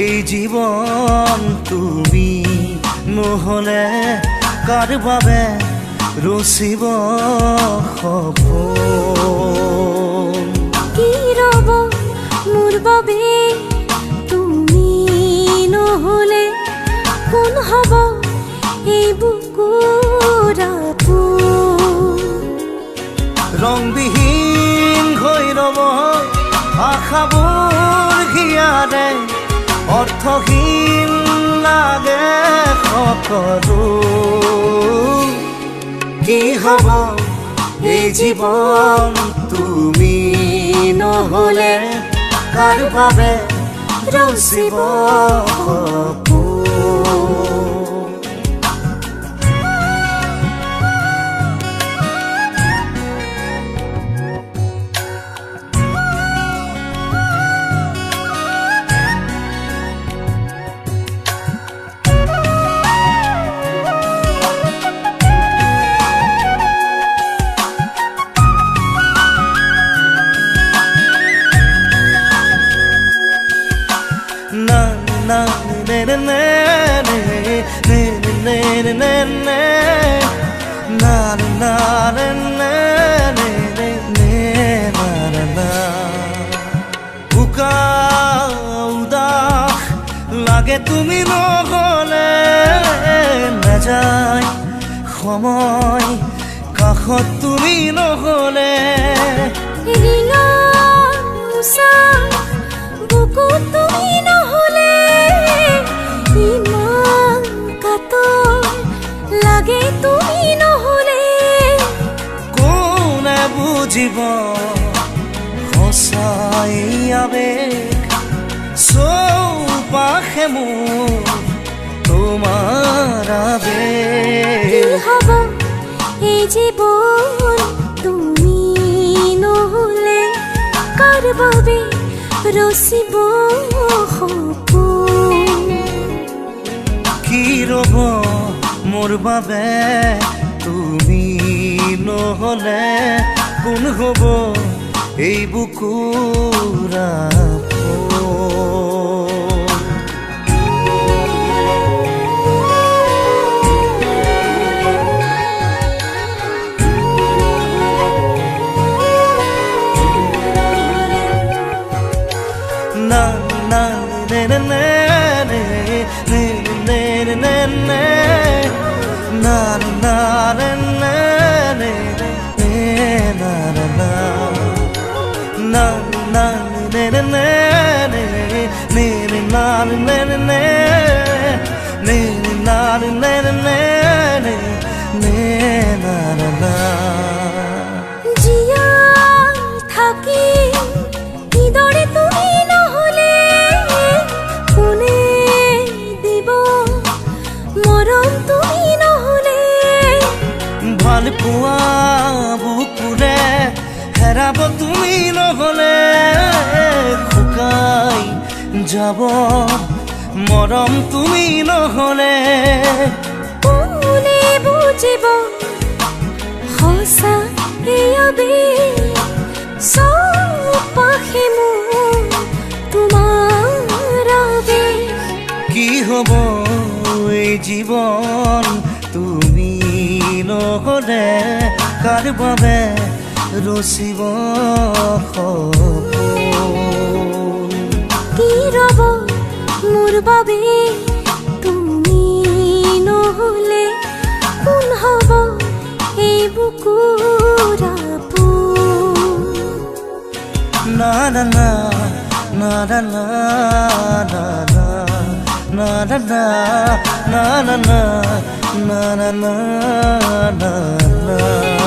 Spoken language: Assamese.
এই জীবন তুমি নহলে কাৰ বাবে ৰচিব সপোন কি ৰব মোৰ বাবে তুমি নহলে কোন হব এই বুকুৰ আপোন ৰংবিহীন হৈ ৰব আশাবোৰ হিয়াৰে অৰ্থহীন লাগে সকলো কি হব এই জীৱন তুমি নহলে কাৰ বাবে ৰচিব সপোন na ne ne ne ne ne ne ne ne ne na na ne ne ne ne ne na na na buka udah lage tumi নহলে না যায় সময় কাষত তুমি নহলে ৰিঙা উষা বুকু তুমি নহলে ইমান কাতৰ লাগে তুমি নহলে কোনে বুজিব সঁচাই আবেগ চৌপাশে মোৰ তোমাৰ আবেগ কি হব এই জীৱন তুমি নহলে কাৰ বাবে ৰচিব সপোন কি ৰব মোৰ বাবে তুমি নহলে কোন হব এই বুকুৰ na na ne ne ne ne ne ne ne ne na na ne ne ne ne na na na na na ne ne ne ne ne na ne ne ne ne na ne ne ne ne ne na na na জিয়া থাকি কিদৰে তুমি নহলে কোনে দিব মৰম তুমি নহলে ভাল পোৱা বুকুৰে হেৰাব তুমি নহলে শুকাই যাব মৰম তুমি নহলে কোনে বুজিব সঁচা এই আবেগ চৌপাশে মোৰ তোমাৰ আবেগ কি হব এই জীৱন তুমি নহলে কাৰ বাবে ৰচিব সপোন কি ৰব মোৰ বাবে তুমি নহলে কোন হব এই বুকুৰ আপোন na na na na na na na na na na na na na na na na na na